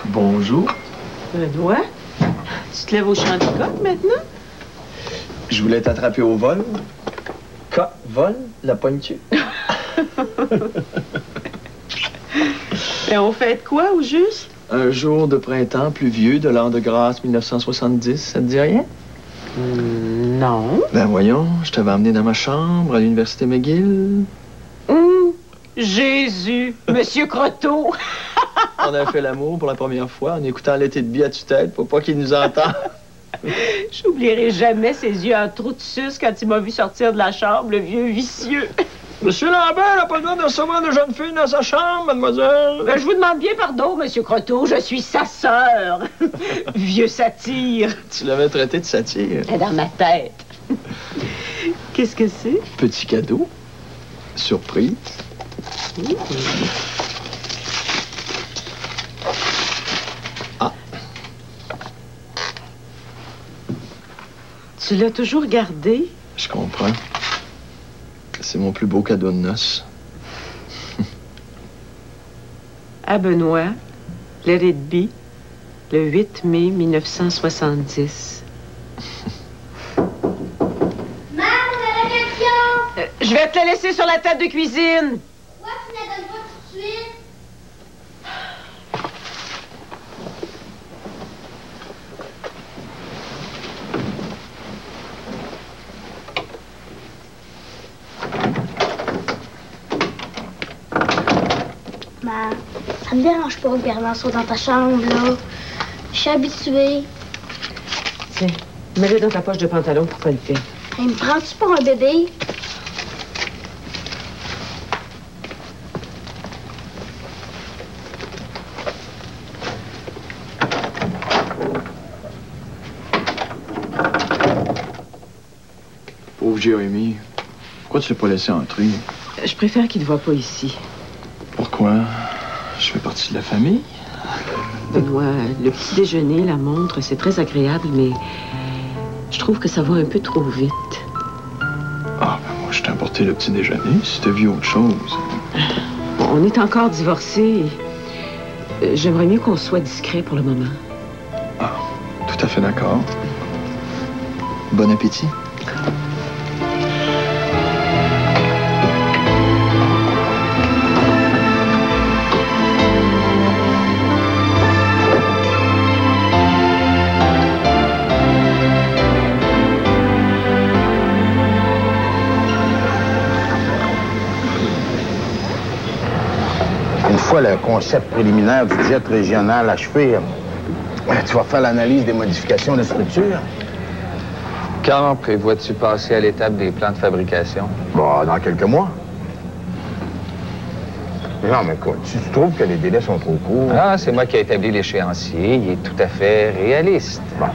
Bonjour. Benoît, tu te lèves au champ du coq maintenant? Je voulais t'attraper au vol. Vol, la pogne-tu? Et on fait quoi, au juste? Un jour de printemps pluvieux de l'an de grâce 1970, ça te dit rien? Non. Ben voyons, je t'avais emmené dans ma chambre à l'université McGill. Jésus, Monsieur Croteau. On a fait l'amour pour la première fois en écoutant l'été de billes à tue-tête pour pas qu'il nous entende. J'oublierai jamais ses yeux en trou de suce quand il m'a vu sortir de la chambre, le vieux vicieux. Monsieur Lambert n'a pas le droit de recevoir de jeunes filles dans sa chambre, mademoiselle. Ben, je vous demande bien pardon, Monsieur Croteau, je suis sa sœur. Vieux satire. Tu l'avais traité de satire. Dans ma tête. Qu'est-ce que c'est? Petit cadeau. Surprise. Ah. Tu l'as toujours gardé? Je comprends. C'est mon plus beau cadeau de noces. À Benoît, Let It Be, le 8 mai 1970. Maman, la question! Je vais te la laisser sur la table de cuisine. Pourquoi tu ne la donnes pas tout de suite? Maman, ça me dérange pas que Bernard soit dans ta chambre, là. Je suis habituée. Tiens, mets-le dans ta poche de pantalon pour pas le faire. Il me prends-tu pour un bébé? Pauvre Jérémy, pourquoi tu l'as pas laissé entrer? Je préfère qu'il ne te voie pas ici. Pourquoi? Je fais partie de la famille. Benoît, le petit déjeuner, la montre, c'est très agréable, mais je trouve que ça va un peu trop vite. Ah, ben moi, je t'ai apporté le petit déjeuner. Si t'as vu autre chose. On est encore divorcés. J'aimerais mieux qu'on soit discret pour le moment. Ah, tout à fait d'accord. Bon appétit. Une fois le concept préliminaire du jet régional achevé, tu vas faire l'analyse des modifications de structure. Quand prévois-tu passer à l'étape des plans de fabrication? Bon, dans quelques mois. Non, mais quoi, tu trouves que les délais sont trop courts? Ah, c'est moi qui ai établi l'échéancier. Il est tout à fait réaliste. Bon.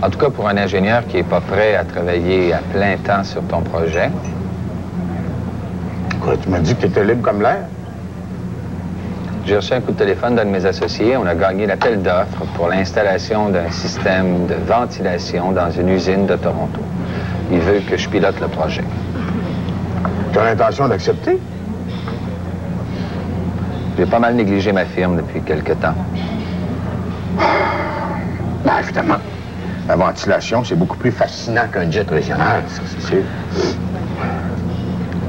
En tout cas, pour un ingénieur qui n'est pas prêt à travailler à plein temps sur ton projet. Quoi, tu m'as dit que tu étais libre comme l'air? J'ai reçu un coup de téléphone d'un de mes associés. On a gagné l'appel d'offres pour l'installation d'un système de ventilation dans une usine de Toronto. Il veut que je pilote le projet. Tu as l'intention d'accepter? J'ai pas mal négligé ma firme depuis quelque temps. Ben, évidemment. La ventilation, c'est beaucoup plus fascinant qu'un jet régional, ça, c'est sûr.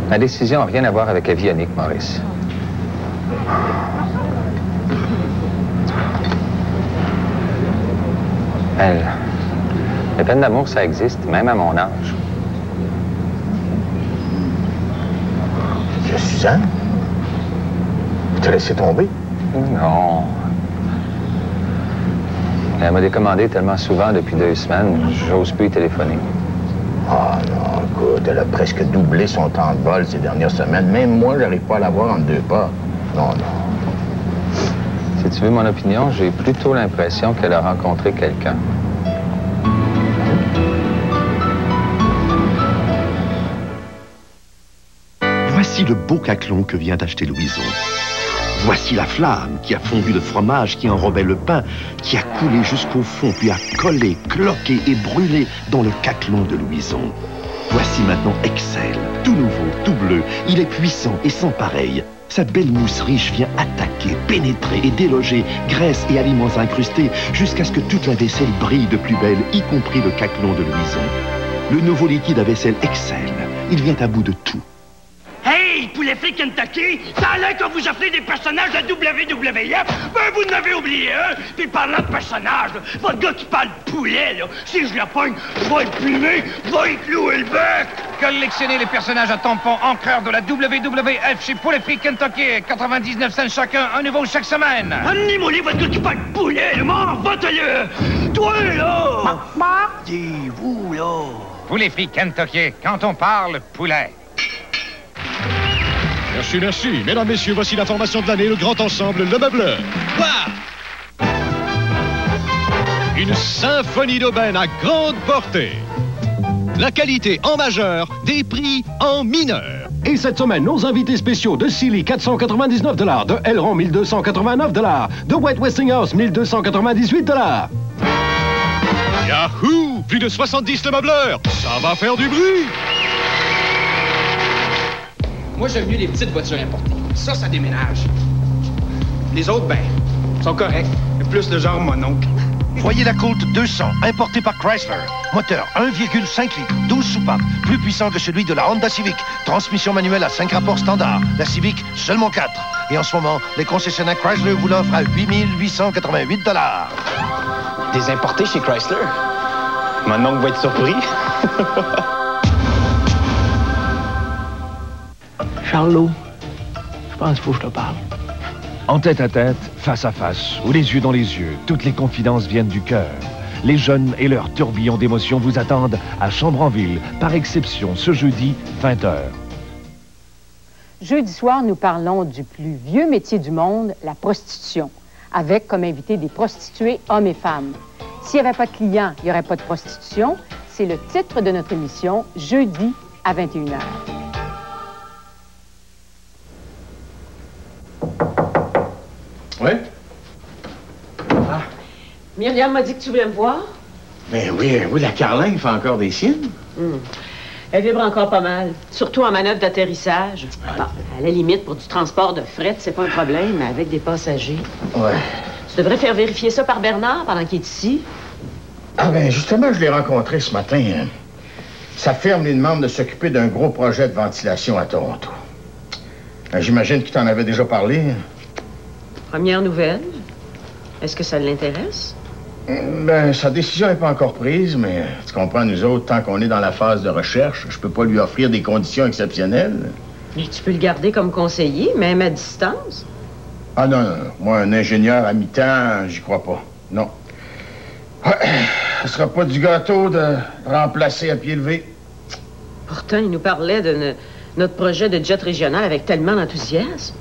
Ma décision n'a rien à voir avec Avionique, Maurice. Les peines d'amour, ça existe, même à mon âge. Suzanne? Tu t'as laissé tomber? Non. Elle m'a décommandé tellement souvent depuis 2 semaines, j'ose plus y téléphoner. Ah non, écoute, elle a presque doublé son temps de vol ces dernières semaines. Même moi, j'arrive pas à la voir en 2 pas. Non, non. Si tu veux mon opinion, j'ai plutôt l'impression qu'elle a rencontré quelqu'un. Voici le beau caclon que vient d'acheter Louison. Voici la flamme qui a fondu le fromage, qui enrobait le pain, qui a coulé jusqu'au fond, puis a collé, cloqué et brûlé dans le caclon de Louison. Voici maintenant Excel, tout nouveau, tout bleu. Il est puissant et sans pareil. Sa belle mousse riche vient attaquer, pénétrer et déloger graisse et aliments incrustés jusqu'à ce que toute la vaisselle brille de plus belle, y compris le caclon de Louison. Le nouveau liquide à vaisselle Excel, il vient à bout de tout. Hey, poulet frit Kentucky, ça a l'air que vous appelez des personnages de WWF, ben vous n'avez oublié un. Puis parlant de personnages, votre gars qui parle de poulet, là, si je la pogne, je vais le plumer, je vais y clouer le bec. Collectionnez les personnages à tampons encreurs de la WWF chez Poulet Frit Kentucky, 99 cents chacun, un nouveau chaque semaine. Amenez-moi les votre gars qui parle de poulet, là, m'en va-te-le. Toi, là. Dis-vous, là. Poulet Frit Kentucky, quand on parle poulet. Merci, merci. Mesdames, messieurs, voici l'information de l'année, le grand ensemble, le meubleur. Wow! Une symphonie d'aubaine à grande portée. La qualité en majeur, des prix en mineur. Et cette semaine, nos invités spéciaux de Sealy, 499 $, de Elron, 1289 $, de White Westinghouse, 1298 $. Yahoo! Plus de 70 le meubleur. Ça va faire du bruit. Moi, j'aime mieux les petites voitures importées. Ça déménage. Les autres, ben, sont corrects. Plus le genre mon oncle. Voyez la Colt 200, importée par Chrysler. Moteur 1,5 litres, 12 soupapes, plus puissant que celui de la Honda Civic. Transmission manuelle à 5 rapports standards. La Civic, seulement 4. Et en ce moment, les concessionnaires Chrysler vous l'offrent à 8 888 $. Des importés chez Chrysler? Mon oncle va être surpris. Charlot, je pense qu'il faut que je te parle. En tête à tête, face à face, ou les yeux dans les yeux, toutes les confidences viennent du cœur. Les jeunes et leurs tourbillons d'émotions vous attendent à Chambranville, par exception, ce jeudi, 20h. Jeudi soir, nous parlons du plus vieux métier du monde, la prostitution, avec comme invité des prostituées hommes et femmes. S'il n'y avait pas de clients, il n'y aurait pas de prostitution. C'est le titre de notre émission, jeudi à 21h. Oui? Ah. Myriam m'a dit que tu voulais me voir. Mais oui, la Caroline fait encore des siennes. Elle vibre encore pas mal, surtout en manœuvre d'atterrissage. Bon, à la limite, pour du transport de fret, c'est pas un problème, mais avec des passagers. Ouais. Tu devrais faire vérifier ça par Bernard pendant qu'il est ici. Ah ben, justement, je l'ai rencontré ce matin. Sa firme lui demande de s'occuper d'un gros projet de ventilation à Toronto. J'imagine qu'il t'en avait déjà parlé. Première nouvelle. Est-ce que ça l'intéresse? Ben, sa décision n'est pas encore prise, mais tu comprends, nous autres, tant qu'on est dans la phase de recherche, je peux pas lui offrir des conditions exceptionnelles. Mais tu peux le garder comme conseiller, même à distance? Ah non. Moi, un ingénieur à mi-temps, j'y crois pas. Non. Ce sera pas du gâteau de remplacer à pied levé. Pourtant, il nous parlait de notre projet de jet régional avec tellement d'enthousiasme.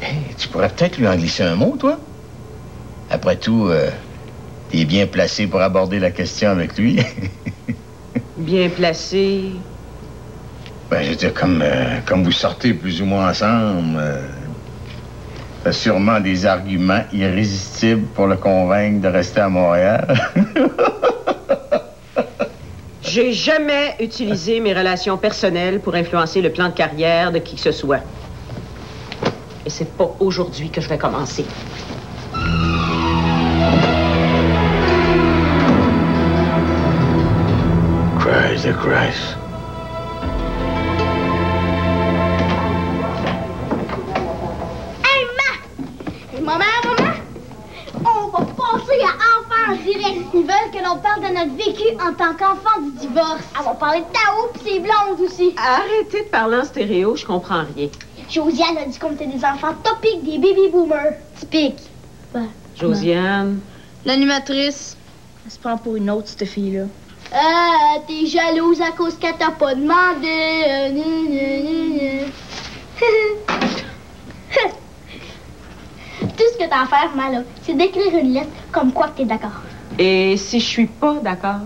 Hey, tu pourrais peut-être lui en glisser un mot, toi? Après tout, t'es bien placé pour aborder la question avec lui. Bien placé? Ben, je veux dire, comme vous sortez plus ou moins ensemble, t'as sûrement des arguments irrésistibles pour le convaincre de rester à Montréal. J'ai jamais utilisé mes relations personnelles pour influencer le plan de carrière de qui que ce soit. Et c'est pas aujourd'hui que je vais commencer. Christ. Hey, maman! On va passer à enfants direct. Ils veulent que l'on parle de notre vécu en tant qu'enfant du divorce. On va parler de Tao pis ses blondes aussi. Arrêtez de parler en stéréo, je comprends rien. Josiane a dit qu'on était des enfants topiques des baby boomers. Typiques. Ouais. Josiane. L'animatrice. Elle se prend pour une autre, cette fille-là. Ah, t'es jalouse à cause qu'elle t'a pas demandé. Tout ce que t'as à faire, Mala, c'est d'écrire une lettre comme quoi que t'es d'accord. Et si je suis pas d'accord?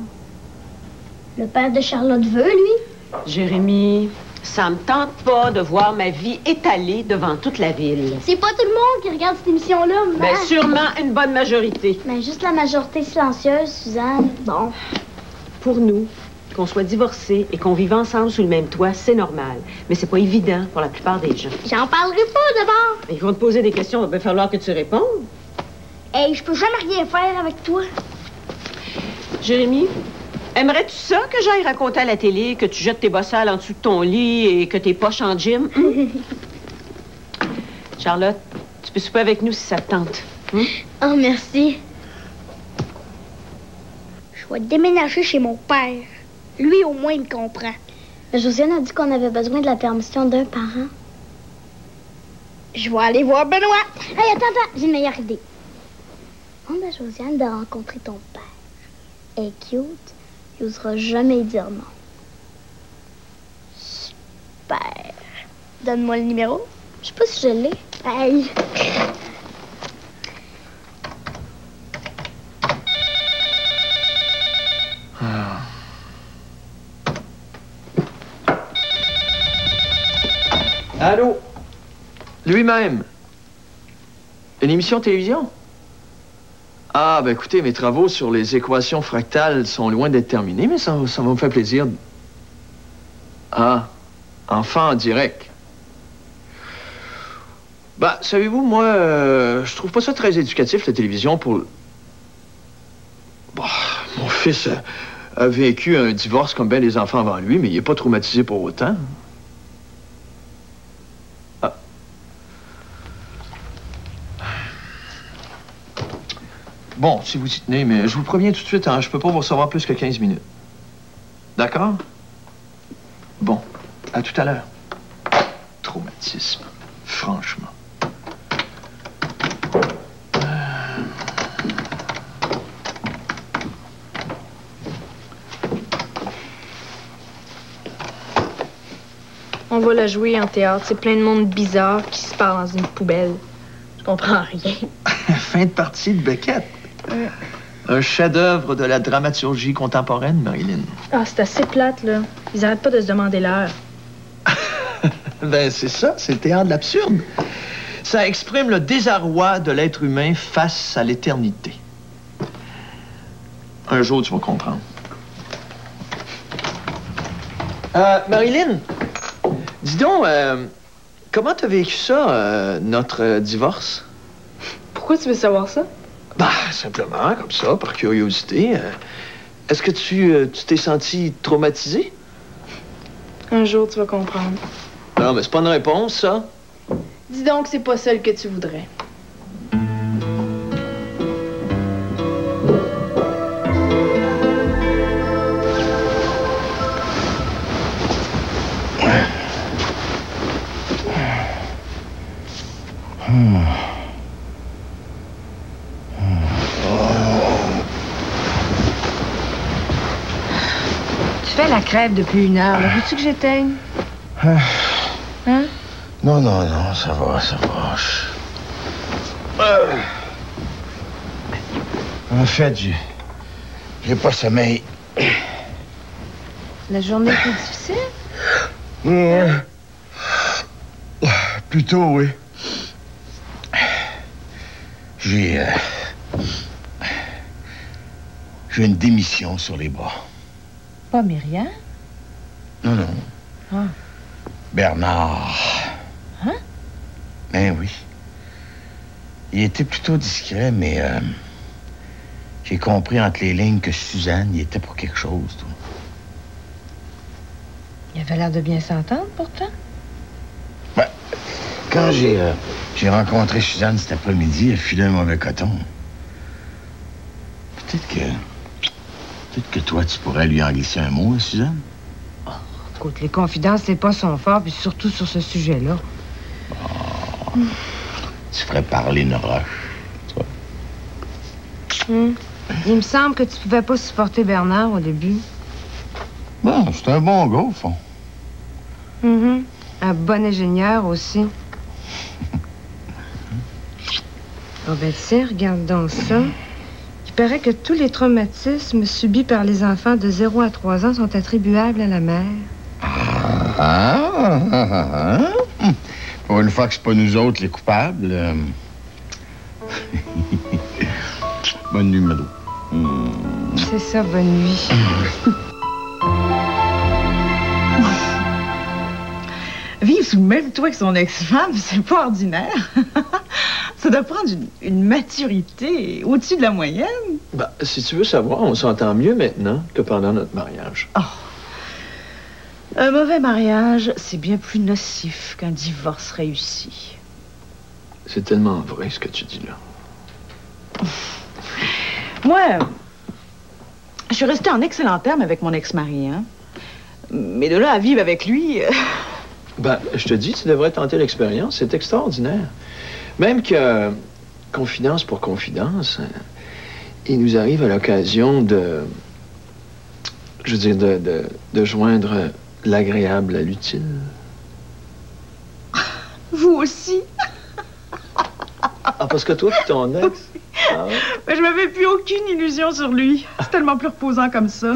Le père de Charlotte veut, lui. Jérémy, Ça me tente pas de voir ma vie étalée devant toute la ville. C'est pas tout le monde qui regarde cette émission-là, mais sûrement une bonne majorité. Mais juste la majorité silencieuse, Suzanne. Bon. Pour nous, qu'on soit divorcés et qu'on vive ensemble sous le même toit, c'est normal. Mais c'est pas évident pour la plupart des gens. J'en parlerai pas d'abord. Ils vont te poser des questions, il va falloir que tu répondes. Hey, je peux jamais rien faire avec toi. Jérémy, aimerais-tu ça que j'aille raconter à la télé que tu jettes tes bossales en dessous de ton lit et que tes poches en gym? Charlotte, tu peux souper avec nous si ça te tente. Oh, merci. Je vais déménager chez mon père. Lui, au moins, il me comprend. Mais Josiane a dit qu'on avait besoin de la permission d'un parent. Je vais aller voir Benoît. Hey, attends, j'ai une meilleure idée. Demande à Josiane de rencontrer ton père. Elle est cute, il n'osera jamais dire non. Super. Donne-moi le numéro. Je sais pas si je l'ai. Hey. Allô? Lui-même. Une émission de télévision? Ah, ben écoutez, mes travaux sur les équations fractales sont loin d'être terminés, mais ça va me faire plaisir. Ah, enfant en direct. Ben, savez-vous, moi, je trouve pas ça très éducatif, la télévision, pour... Bon, mon fils a vécu un divorce comme bien des enfants avant lui, mais il est pas traumatisé pour autant. Bon, si vous y tenez, mais je vous préviens tout de suite, hein, je peux pas vous recevoir plus que 15 minutes. D'accord? Bon, à tout à l'heure. Traumatisme, franchement. On va la jouer en théâtre. C'est plein de monde bizarre qui se parle dans une poubelle. Je comprends rien. Fin de partie de Beckett. Un chef-d'œuvre de la dramaturgie contemporaine, Marilyn. Ah, c'est assez plate, là. Ils arrêtent pas de se demander l'heure. Ben, c'est ça, c'est le théâtre de l'absurde. Ça exprime le désarroi de l'être humain face à l'éternité. Un jour, tu vas comprendre. Marilyn, dis donc, comment t'as vécu ça, notre divorce? Pourquoi tu veux savoir ça? Bah, simplement, comme ça, par curiosité. Est-ce que tu t'es senti traumatisé? Un jour, tu vas comprendre. Non, mais c'est pas une réponse, ça. Dis donc que c'est pas celle que tu voudrais. Tu fais la crève depuis 1 heure. Veux-tu que j'éteigne? Hein? Non, ça va, ça va. En fait, j'ai pas sommeil. La journée était difficile? Plutôt, oui. J'ai une démission sur les bras. Pas Myriam? Non. Ah. Bernard. Hein? Ben oui. Il était plutôt discret, mais j'ai compris entre les lignes que Suzanne, il était pour quelque chose, toi. Il avait l'air de bien s'entendre, pourtant. Ben, quand j'ai rencontré Suzanne cet après-midi, elle filait un mauvais coton. Peut-être que toi, tu pourrais lui en glisser un mot, Suzanne? Écoute, les confidences, c'est pas son fort, puis surtout sur ce sujet-là. Oh, tu ferais parler une roche, toi. Il me semble que tu pouvais pas supporter Bernard au début. Bon, c'est un bon gars, au fond. Un bon ingénieur aussi. Ah ben tiens, regarde donc ça. Il paraît que tous les traumatismes subis par les enfants de 0 à 3 ans sont attribuables à la mère. Pour une fois que c'est pas nous autres les coupables. Bonne nuit, Mado. C'est ça, bonne nuit. Vivre sous le même toit que son ex-femme, c'est pas ordinaire. Ça doit prendre une maturité au-dessus de la moyenne. Ben, si tu veux savoir, on s'entend mieux maintenant que pendant notre mariage. Oh. Un mauvais mariage, c'est bien plus nocif qu'un divorce réussi. C'est tellement vrai ce que tu dis là. Moi, je suis restée en excellent terme avec mon ex-mari, hein. Mais de là à vivre avec lui... Ben, je te dis, tu devrais tenter l'expérience. C'est extraordinaire. Même que, confidence pour confidence, il nous arrive à l'occasion de... Je veux dire, de joindre l'agréable à l'utile. Vous aussi? Ah, parce que toi, puis ton ex... Ah ouais? Mais je m'avais plus aucune illusion sur lui. C'est tellement plus reposant comme ça.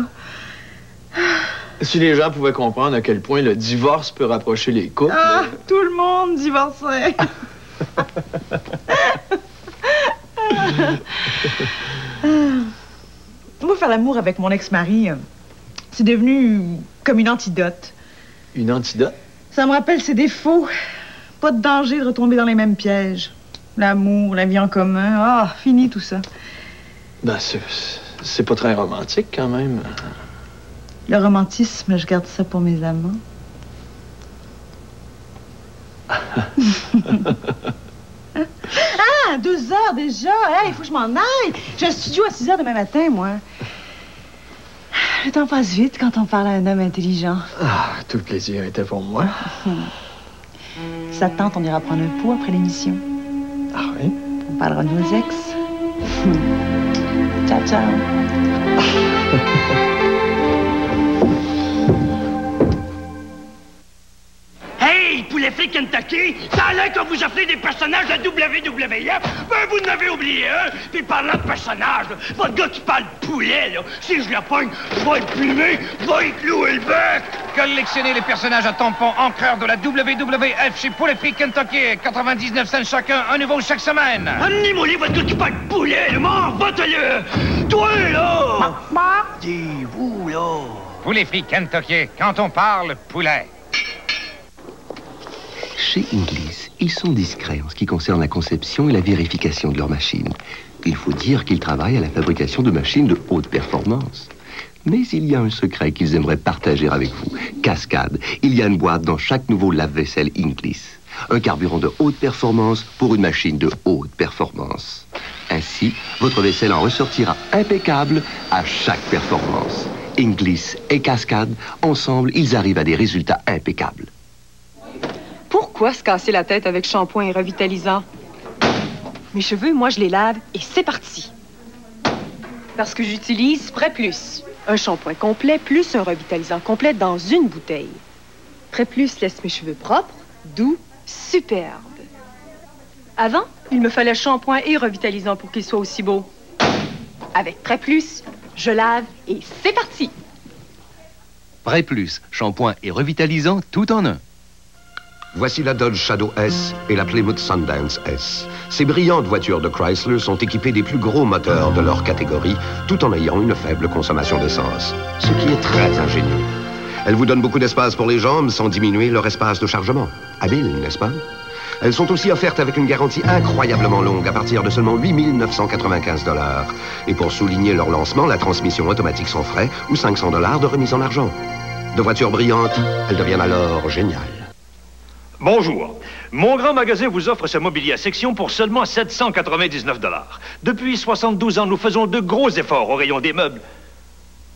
Si les gens pouvaient comprendre à quel point le divorce peut rapprocher les couples... Ah, tout le monde divorcerait. Moi, faire l'amour avec mon ex-mari, c'est devenu comme une antidote. Une antidote? Ça me rappelle ses défauts. Pas de danger de retomber dans les mêmes pièges. L'amour, la vie en commun. Ah, fini tout ça. Ben, c'est pas très romantique, quand même. Le romantisme, je garde ça pour mes amants. Ah, 2 heures déjà. Hey, il faut que je m'en aille. J'ai un studio à 6 heures demain matin, moi. Le temps passe vite quand on parle à un homme intelligent. Ah, tout le plaisir était pour moi. Si ça te tente, on ira prendre un pot après l'émission. Ah oui? On parlera de nos ex. Ciao, ciao. Hey, poulet frit Kentucky, ça a l'air que vous appelez des personnages de WWF. Ben, vous n'avez oublié un. Puis parlant de personnages, là, votre gars qui parle poulet, là, si je le pogne, je vais être plumé, je vais y clouer le bec. Collectionnez les personnages à tampons encreurs de la WWF chez Poulet Frit Kentucky. 99 cents chacun, un nouveau chaque semaine. Amenez-moi votre gars qui parle poulet, là, m'en va-te-le. Toi, là. Dis-vous, là. Poulet Frit Kentucky, quand on parle poulet. Chez Inglis, ils sont discrets en ce qui concerne la conception et la vérification de leurs machines. Il faut dire qu'ils travaillent à la fabrication de machines de haute performance. Mais il y a un secret qu'ils aimeraient partager avec vous. Cascade. Il y a une boîte dans chaque nouveau lave-vaisselle Inglis. Un carburant de haute performance pour une machine de haute performance. Ainsi, votre vaisselle en ressortira impeccable à chaque performance. Inglis et Cascade, ensemble, ils arrivent à des résultats impeccables. Pourquoi se casser la tête avec shampoing et revitalisant? Mes cheveux, moi, je les lave et c'est parti. Parce que j'utilise Pré Plus. Un shampoing complet plus un revitalisant complet dans une bouteille. Pré Plus laisse mes cheveux propres, doux, superbes. Avant, il me fallait shampoing et revitalisant pour qu'ils soient aussi beaux. Avec Pré Plus, je lave et c'est parti. Pré Plus, shampoing et revitalisant tout en un. Voici la Dodge Shadow S et la Plymouth Sundance S. Ces brillantes voitures de Chrysler sont équipées des plus gros moteurs de leur catégorie, tout en ayant une faible consommation d'essence, ce qui est très ingénieux. Elles vous donnent beaucoup d'espace pour les jambes sans diminuer leur espace de chargement. Habile, n'est-ce pas? Elles sont aussi offertes avec une garantie incroyablement longue à partir de seulement 8 995 $. Et pour souligner leur lancement, la transmission automatique sans frais ou 500 $ de remise en argent. De voitures brillantes, elles deviennent alors géniales. Bonjour. Mon grand magasin vous offre ce mobilier à section pour seulement 799 $. Depuis 72 ans, nous faisons de gros efforts au rayon des meubles.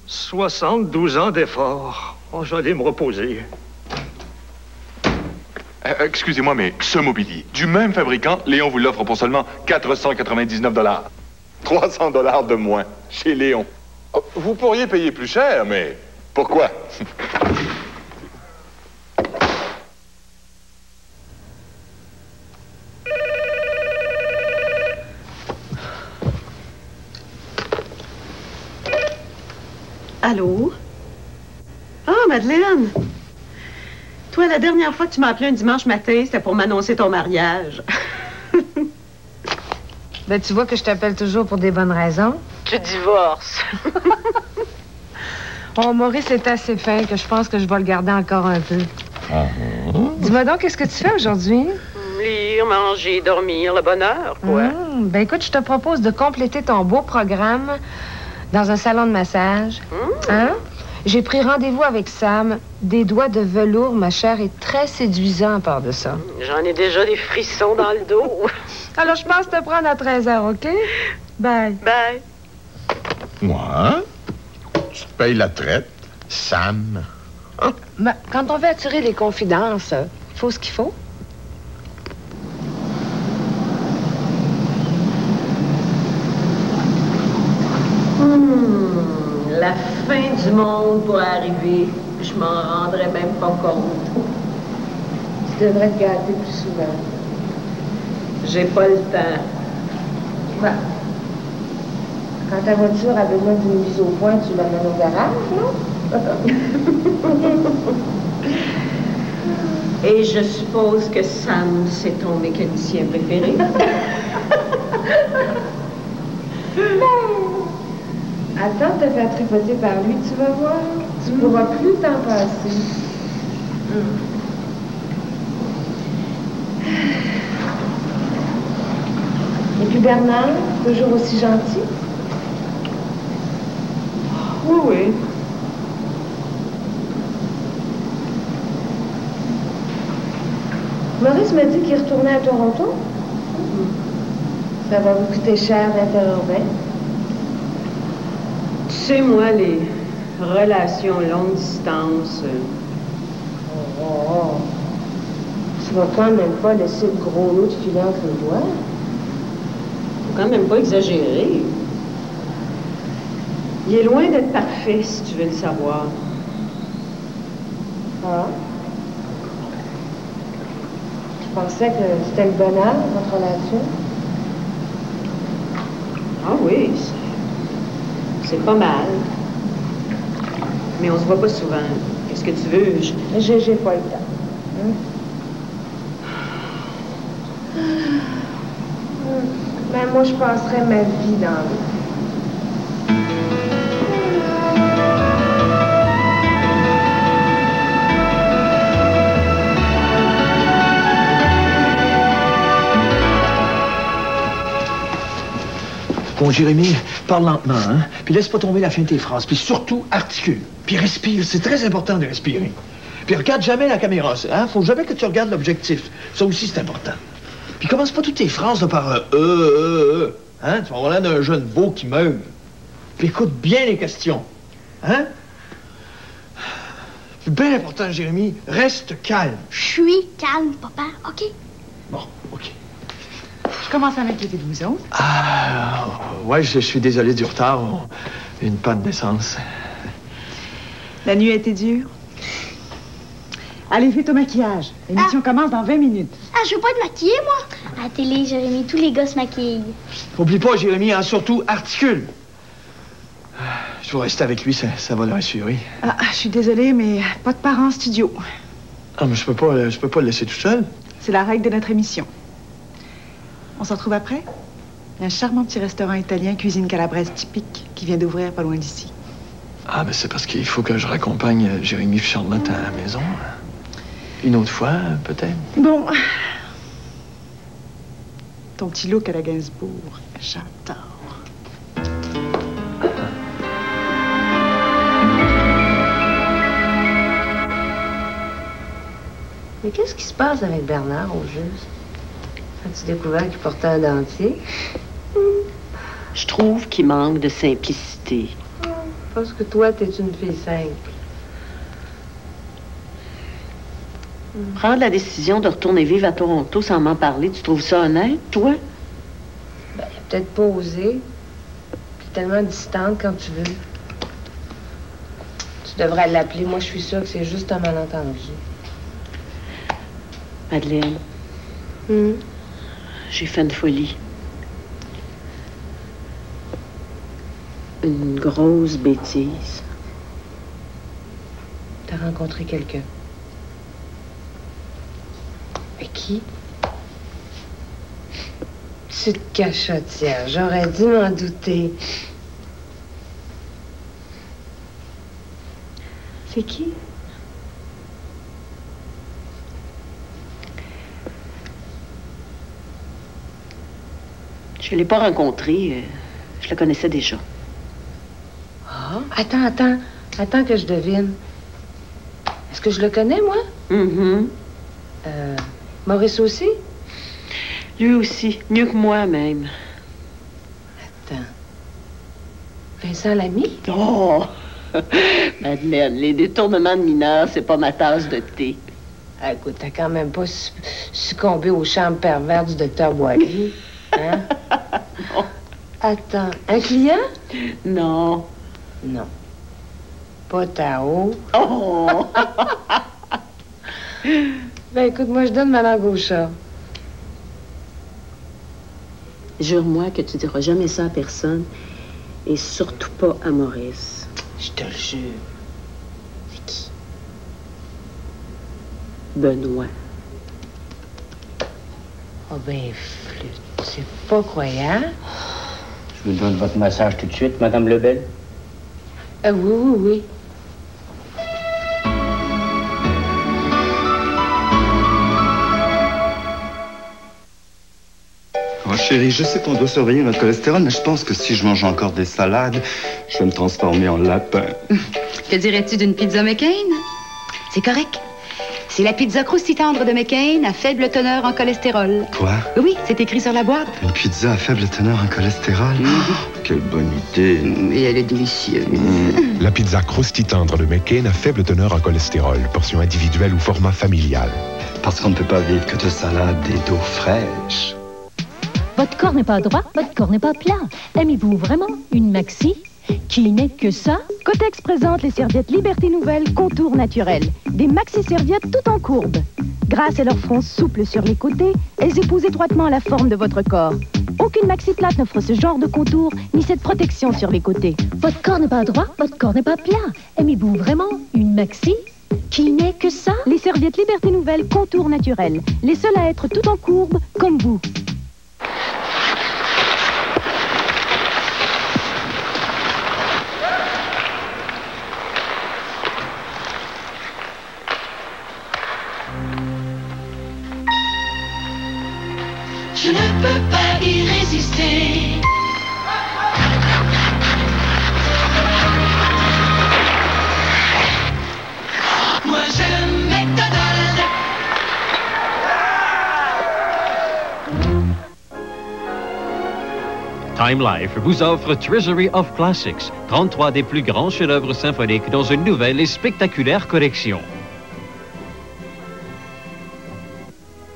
72 ans d'efforts. Oh, j'allais me reposer. Excusez-moi, mais ce mobilier, du même fabricant, Léon vous l'offre pour seulement 499 $. 300 $ de moins chez Léon. Oh, vous pourriez payer plus cher, mais pourquoi? Allô? Ah, Madeleine! Toi, la dernière fois que tu m'as appelé un dimanche matin, c'était pour m'annoncer ton mariage. Ben, tu vois que je t'appelle toujours pour des bonnes raisons. Tu divorces. Oh, Maurice est assez fin que je pense que je vais le garder encore un peu. Dis-moi donc, qu'est-ce que tu fais aujourd'hui? Lire, manger, dormir, le bonheur, quoi. Ben, écoute, je te propose de compléter ton beau programme dans un salon de massage. Hein? J'ai pris rendez-vous avec Sam. Des doigts de velours, ma chère, est très séduisant à part de ça. J'en ai déjà des frissons dans le dos. Alors, je pense te prendre à 13h, OK? Bye. Bye. Moi? Tu te payes la traite, Sam. Ben, quand on veut attirer les confidences, il faut ce qu'il faut. La fin du monde pourrait arriver. Je m'en rendrais même pas compte. Tu devrais te gâter plus souvent. J'ai pas le temps. Ben, quand ta voiture a besoin d'une mise au point, tu l'amènes au garage, non? Et je suppose que Sam, c'est ton mécanicien préféré? Attends de te faire tripoter par lui, tu vas voir. Tu pourras plus t'en passer. Et puis Bernard, toujours aussi gentil? Oui, oui. Maurice m'a dit qu'il retournait à Toronto. Ça va vous coûter cher l'interurbain. Tu sais, moi, les relations longue distance... Oh. Tu vas quand même pas laisser le gros lot de filer entre les doigts. Faut quand même pas exagérer. Il est loin d'être parfait, si tu veux le savoir. Ah? Je pensais que c'était le bonheur, votre relation. Ah oui, c'est pas mal. Mais on se voit pas souvent. Qu'est-ce que tu veux? J'ai pas le temps. Mais moi, je passerais ma vie dans l'eau. Bon, Jérémy, parle lentement, hein? Puis laisse pas tomber la fin de tes phrases. Puis surtout, articule. Puis respire. C'est très important de respirer. Puis regarde jamais la caméra, hein? Faut jamais que tu regardes l'objectif. Ça aussi, c'est important. Puis commence pas toutes tes phrases là, par hein? Tu vas avoir l'air d'un jeune beau qui meurt. Puis écoute bien les questions. Hein? C'est bien important, Jérémy. Reste calme. Je suis calme, papa, OK? Bon, OK. Je commence à m'inquiéter de vous autres. Ah, ouais, je suis désolé du retard. Une panne d'essence. La nuit a été dure. Allez, fais ton maquillage. L'émission commence dans 20 minutes. Ah, je veux pas être maquillée, moi. À la télé, Jérémy, tous les gars se maquillent. Oublie pas, Jérémy, hein, surtout, articule. Je vais rester avec lui, ça va le rassurer. Ah, je suis désolée, mais pas de parents en studio. Ah, mais je peux pas le laisser tout seul. C'est la règle de notre émission. On se retrouve après? Il y a un charmant petit restaurant italien, cuisine calabraise typique, qui vient d'ouvrir pas loin d'ici. Ah, mais c'est parce qu'il faut que je raccompagne Jérémy et Charlotte à la maison. Une autre fois, peut-être. Bon. Ton petit look à la Gainsbourg, j'adore. Mais qu'est-ce qui se passe avec Bernard, au juste? As-tu découvert qu'il portait un dentier? Je trouve qu'il manque de simplicité. Parce que toi, t'es une fille simple. Prendre la décision de retourner vivre à Toronto sans m'en parler, tu trouves ça honnête, toi? Ben, il a peut-être pas osé. Puis tellement distante quand tu veux. Tu devrais l'appeler. Moi, je suis sûre que c'est juste un malentendu. Madeleine. J'ai fait une folie. Une grosse bêtise. T'as rencontré quelqu'un. Mais qui? Petite cachotière, j'aurais dû m'en douter. C'est qui? Je ne l'ai pas rencontré. Je le connaissais déjà. Ah, attends que je devine. Est-ce que je le connais, moi? Maurice aussi? Lui aussi, mieux que moi même. Attends. Vincent Lamy? Oh! Madeleine, les détournements de mineurs, c'est pas ma tasse de thé. Ah, écoute, t'as quand même pas succombé au charme pervers du docteur Boisvenu, hein? Non. Attends, un client? Non. Non. Pas Tao. Oh! Ben, écoute, moi, je donne ma langue au chat. Jure-moi que tu diras jamais ça à personne, et surtout pas à Maurice. Je te le jure. C'est qui? Benoît. Oh ben, flûte, c'est pas croyant. Je vous donne votre massage tout de suite, Madame Lebel. Oui. Oh chérie, je sais qu'on doit surveiller notre cholestérol, mais je pense que si je mange encore des salades, je vais me transformer en lapin. Que dirais-tu d'une pizza McCain? C'est correct. C'est la pizza croustille-tendre de McCain à faible teneur en cholestérol. Quoi? Oui, c'est écrit sur la boîte. Une pizza à faible teneur en cholestérol? Oh, quelle bonne idée. Et elle est délicieuse. La pizza croustille-tendre de McCain à faible teneur en cholestérol. Portion individuelle ou format familial. Parce qu'on ne peut pas vivre que de salade et d'eau fraîche. Votre corps n'est pas droit, votre corps n'est pas plat. Aimez-vous vraiment une maxi qui n'est que ça? Kotex présente les serviettes Liberté Nouvelle Contour Naturel. Des maxi-serviettes tout en courbe. Grâce à leur front souple sur les côtés, elles épousent étroitement la forme de votre corps. Aucune maxi plate n'offre ce genre de contour, ni cette protection sur les côtés. Votre corps n'est pas droit, votre corps n'est pas plat. Aimez-vous vraiment une maxi qui n'est que ça? Les serviettes Liberté Nouvelle Contour Naturel. Les seules à être tout en courbe, comme vous. Je ne peux pas y résister. Moi j'aime McDonald's. Time Life vous offre Treasury of Classics, 33 des plus grands chefs-d'œuvre symphoniques dans une nouvelle et spectaculaire collection.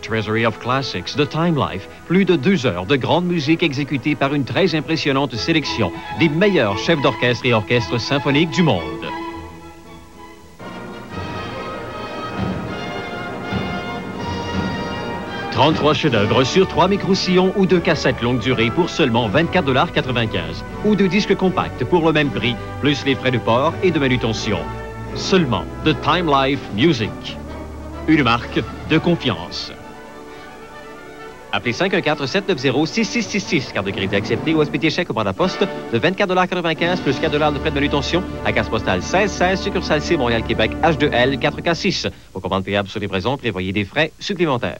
Treasury of Classics de Time Life, plus de 2 heures de grande musique exécutée par une très impressionnante sélection des meilleurs chefs d'orchestre et orchestres symphoniques du monde. « 33 chefs-d'œuvre sur 3 micro-sillons ou 2 cassettes longue durée pour seulement 24,95 $ ou 2 disques compacts pour le même prix, plus les frais de port et de manutention. Seulement de Time Life Music. Une marque de confiance. Appelez 514-790-6666. Carte de crédit acceptée ou hospitier chèque au bras de la poste de 24,95 $ plus 4 $ de frais de manutention à case postale 1616, succursale C, Montréal-Québec, H2L 4K6. Pour commandes payables sur livraison, prévoyez des frais supplémentaires.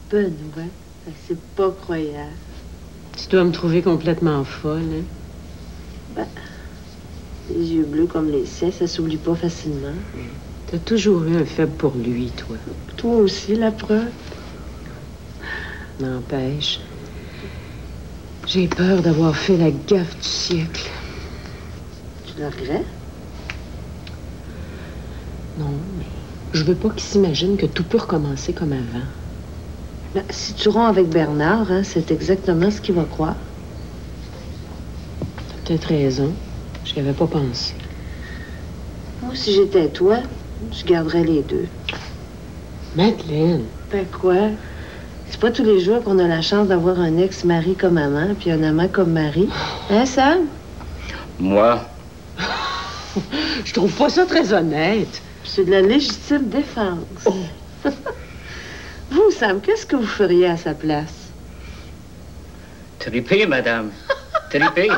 Benoît, c'est pas croyable. Tu dois me trouver complètement folle, hein? Ben, les yeux bleus comme les siens, ça s'oublie pas facilement. T'as toujours eu un faible pour lui, toi. Toi aussi, la preuve. N'empêche, j'ai peur d'avoir fait la gaffe du siècle. Tu le regrettes? Non, mais je veux pas qu'il s'imagine que tout peut recommencer comme avant. Ben, si tu romps avec Bernard, hein, c'est exactement ce qu'il va croire. T'as peut-être raison. J'y avais pas pensé. Moi, si j'étais toi, je garderais les deux. Madeleine. Ben quoi? C'est pas tous les jours qu'on a la chance d'avoir un ex-mari comme amant, puis un amant comme mari. Hein, Sam? Moi? Je trouve pas ça très honnête. C'est de la légitime défense. Vous, Sam, qu'est-ce que vous feriez à sa place? Triper, madame. Triper.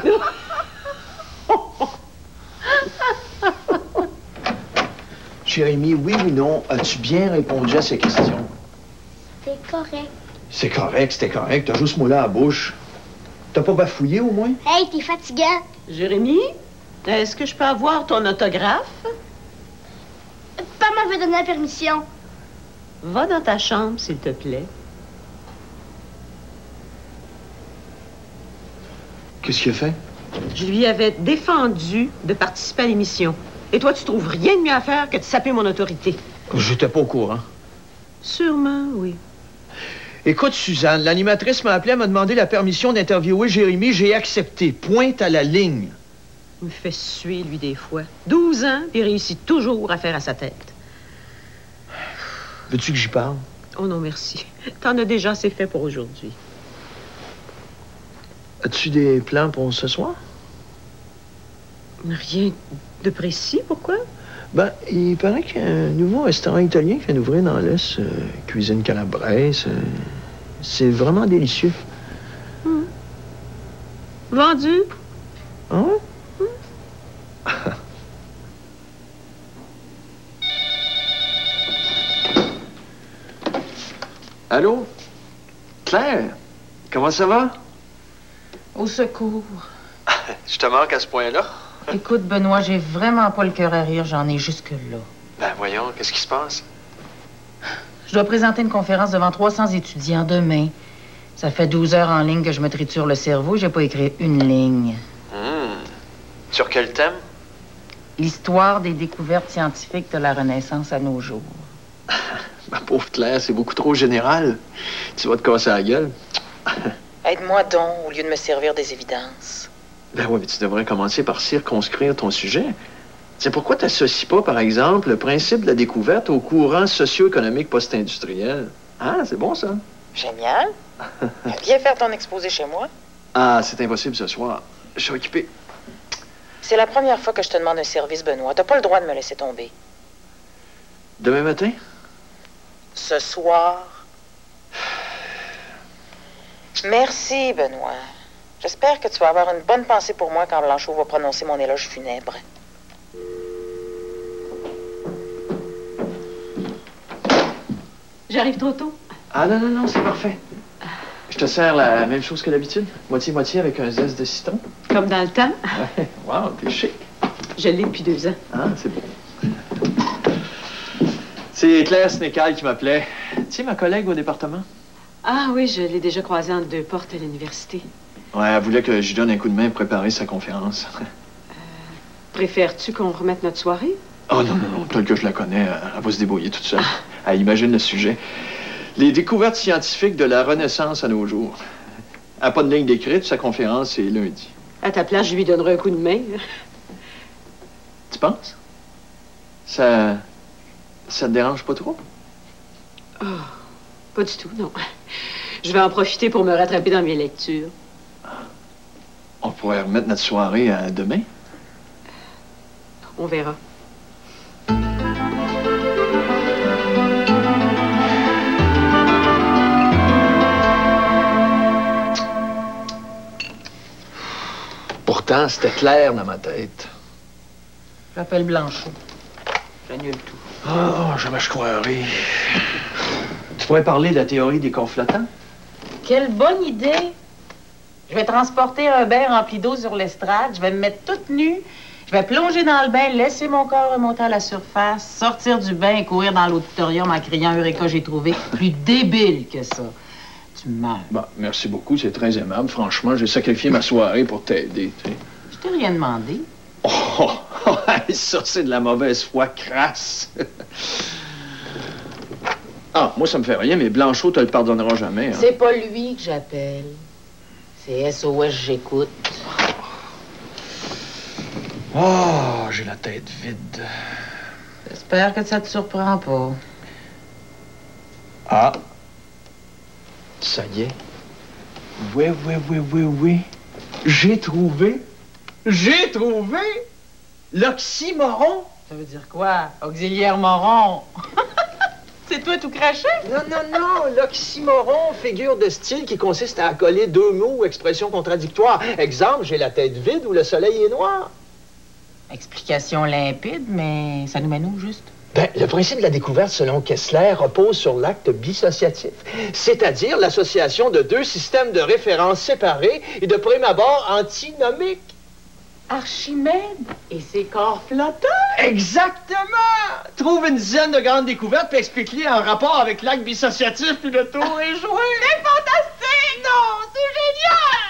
Jérémy, oui ou non, as-tu bien répondu à ces questions? C'est correct. C'est correct, c'était correct. T'as juste moulé à la bouche. T'as pas bafouillé, au moins? Hey, t'es fatigant. Jérémy, est-ce que je peux avoir ton autographe? Papa m'avait donné la permission. Va dans ta chambre, s'il te plaît. Qu'est-ce qu'il a fait? Je lui avais défendu de participer à l'émission. Et toi, tu trouves rien de mieux à faire que de saper mon autorité. J'étais pas au courant. Sûrement, oui. Écoute, Suzanne, l'animatrice m'a appelé, elle m'a demandé la permission d'interviewer Jérémy. J'ai accepté. Pointe à la ligne. Il me fait suer, lui, des fois. 12 ans, puis il réussit toujours à faire à sa tête. Veux-tu que j'y parle? Oh non, merci. T'en as déjà assez fait pour aujourd'hui. As-tu des plans pour ce soir? Rien de précis, pourquoi? Ben, il paraît qu'il y a un nouveau restaurant italien qui vient d'ouvrir dans l'Est. Cuisine calabraise. C'est vraiment délicieux. Vendu? Ah ouais? Allô? Claire? Comment ça va? Au secours. Je te manque à ce point-là? Écoute, Benoît, j'ai vraiment pas le cœur à rire, j'en ai jusque-là. Ben voyons, qu'est-ce qui se passe? Je dois présenter une conférence devant 300 étudiants demain. Ça fait 12 heures en ligne que je me triture le cerveau, j'ai pas écrit une ligne. Sur quel thème? L'histoire des découvertes scientifiques de la Renaissance à nos jours. Ma pauvre Claire, c'est beaucoup trop général. Tu vas te casser la gueule. Aide-moi donc, au lieu de me servir des évidences. Ben oui, mais tu devrais commencer par circonscrire ton sujet. C'est pourquoi tu n'associes pas, par exemple, le principe de la découverte au courant socio-économique post-industriel. Ah, c'est bon, ça. Génial. Viens faire ton exposé chez moi. Ah, c'est impossible ce soir. Je suis occupé. C'est la première fois que je te demande un service, Benoît. T'as pas le droit de me laisser tomber. Demain matin? Ce soir. Merci, Benoît. J'espère que tu vas avoir une bonne pensée pour moi quand Blanchot va prononcer mon éloge funèbre. J'arrive trop tôt? Ah non, non, non, c'est parfait. Je te sers la même chose que d'habitude. Moitié-moitié avec un zeste de citron. Comme dans le temps? Ouais. Wow, t'es chic. Je l'ai depuis 2 ans. Ah, c'est beau. C'est Claire Snécal qui m'appelait. Tu sais, ma collègue au département. Ah oui, je l'ai déjà croisée entre 2 portes à l'université. Ouais, elle voulait que je donne un coup de main pour préparer sa conférence. Préfères-tu qu'on remette notre soirée? Oh non, non, non, tel que je la connais, elle va se débrouiller toute seule. Elle imagine le sujet. Les découvertes scientifiques de la Renaissance à nos jours. Elle n'a pas de ligne d'écrite, sa conférence, c'est lundi. À ta place, je lui donnerai un coup de main. Tu penses? Ça te dérange pas trop? Oh, pas du tout, non. Je vais en profiter pour me rattraper dans mes lectures. On pourrait remettre notre soirée à demain? On verra. Pourtant, c'était clair dans ma tête. J'appelle Blanchot. J'annule tout. Oh, jamais je croirais. Tu pourrais parler de la théorie des corps flottants? Quelle bonne idée! Je vais transporter un bain rempli d'eau sur l'estrade, je vais me mettre toute nue, je vais plonger dans le bain, laisser mon corps remonter à la surface, sortir du bain et courir dans l'auditorium en criant « Eureka, j'ai trouvé ». Plus débile que ça. Tu meurs. Bon, merci beaucoup, c'est très aimable. Franchement, j'ai sacrifié ma soirée pour t'aider, tu sais. Je t'ai rien demandé. Oh, ça, c'est de la mauvaise foi crasse. Ah, moi, ça me fait rien, mais Blanchot te le pardonnera jamais. Hein. C'est pas lui que j'appelle. C'est SOS J'écoute. Oh, j'ai la tête vide. J'espère que ça te surprend pas. Ah. Ça y est. Oui. J'ai trouvé l'oxymoron Ça veut dire quoi? Auxiliaire moron? C'est toi tout craché? Non, l'oxymoron, figure de style qui consiste à accoler deux mots ou expressions contradictoires. Exemple, j'ai la tête vide ou le soleil est noir. Explication limpide, mais ça nous mène où, juste? Ben, le principe de la découverte, selon Kessler, repose sur l'acte dissociatif, c'est-à-dire l'association de deux systèmes de référence séparés et de prime abord antinomiques. Archimède et ses corps flottants? Exactement! Trouve une dizaine de grandes découvertes puis explique-les en rapport avec l'acte dissociatif puis le tour est joué. C'est fantastique! Non, c'est génial!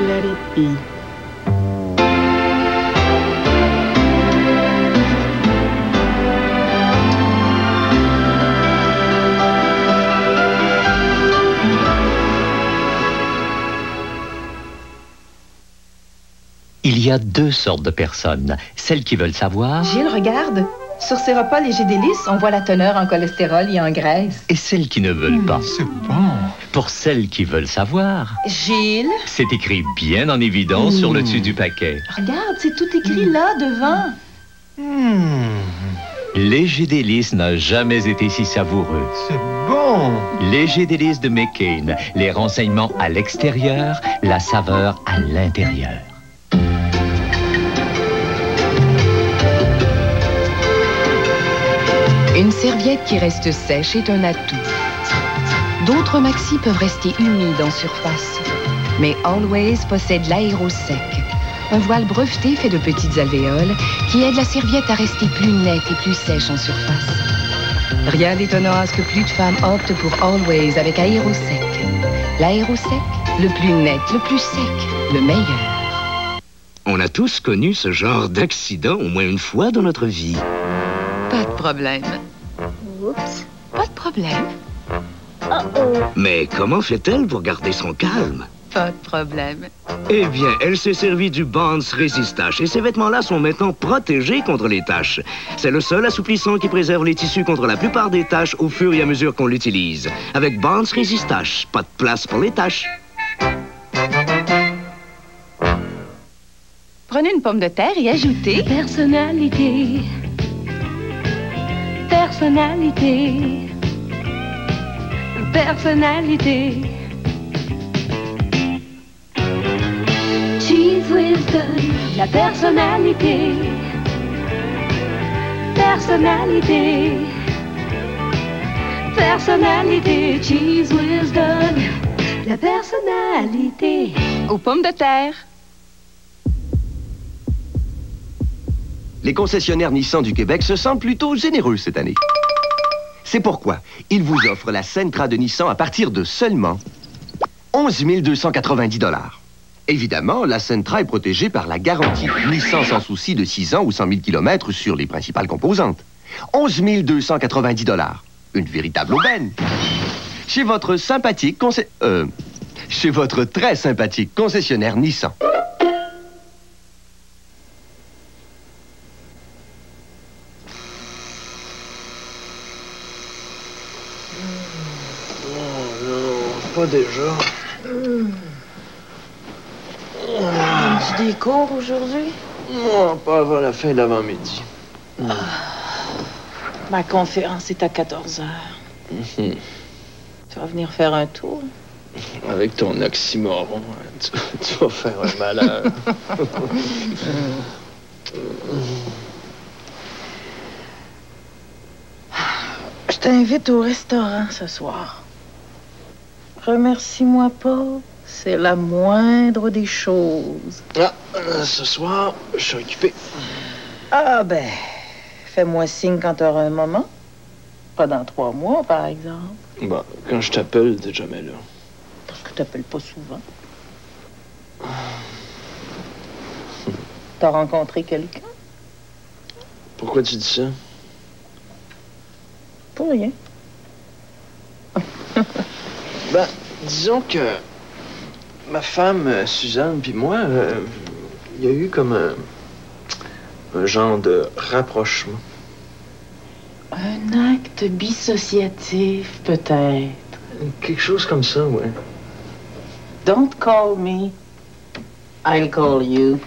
Let it be. Il y a deux sortes de personnes. Celles qui veulent savoir... Gilles, regarde. Sur ces repas légers délices, on voit la teneur en cholestérol et en graisse. Et celles qui ne veulent pas. C'est bon. Pour celles qui veulent savoir... Gilles? C'est écrit bien en évidence sur le dessus du paquet. Regarde, c'est tout écrit là, devant. Léger délice n'a jamais été si savoureux. C'est bon! Léger délice de McCain. Les renseignements à l'extérieur, la saveur à l'intérieur. Une serviette qui reste sèche est un atout. D'autres maxis peuvent rester humides en surface. Mais Always possède l'aérosec, un voile breveté fait de petites alvéoles qui aide la serviette à rester plus nette et plus sèche en surface. Rien d'étonnant à ce que plus de femmes optent pour Always avec aérosec. L'aérosec, le plus net, le plus sec, le meilleur. On a tous connu ce genre d'accident au moins une fois dans notre vie. Pas de problème. Oups. Pas de problème. Mais comment fait-elle pour garder son calme? Pas de problème. Eh bien, elle s'est servie du Bonds Resistache et ces vêtements-là sont maintenant protégés contre les taches. C'est le seul assouplissant qui préserve les tissus contre la plupart des taches au fur et à mesure qu'on l'utilise. Avec Bonds Resistache, pas de place pour les taches. Prenez une pomme de terre et ajoutez... Personnalité. Personnalité. Personnalité. Cheese Wisdom, la personnalité. Personnalité. Personnalité. Cheese Wisdom, la personnalité. Aux pommes de terre. Les concessionnaires Nissan du Québec se sentent plutôt généreux cette année. C'est pourquoi ils vous offrent la Sentra de Nissan à partir de seulement 11 290 $. Évidemment, la Sentra est protégée par la garantie Nissan sans souci de 6 ans ou 100 000 km sur les principales composantes. 11 290 $. Une véritable aubaine. Chez votre chez votre très sympathique concessionnaire Nissan. Pas déjà. As-tu des cours aujourd'hui? Non, pas avant la fin d'avant-midi. Ma conférence est à 14h. Tu vas venir faire un tour? Avec ton oxymoron, tu vas faire un malheur. Je t'invite au restaurant ce soir. Remercie-moi pas, c'est la moindre des choses. Ah, ce soir, je suis occupé. Ah ben, fais-moi signe quand tu auras un moment. Pas dans 3 mois, par exemple. Bon, quand je t'appelle, t'es jamais là. Parce que t'appelles pas souvent. T'as rencontré quelqu'un? Pourquoi tu dis ça? Pour rien. Ben, disons que Ma femme, Suzanne, puis moi, il y a eu comme un genre de rapprochement. Un acte dissociatif, peut-être. Quelque chose comme ça, ouais. Don't call me. I'll call you.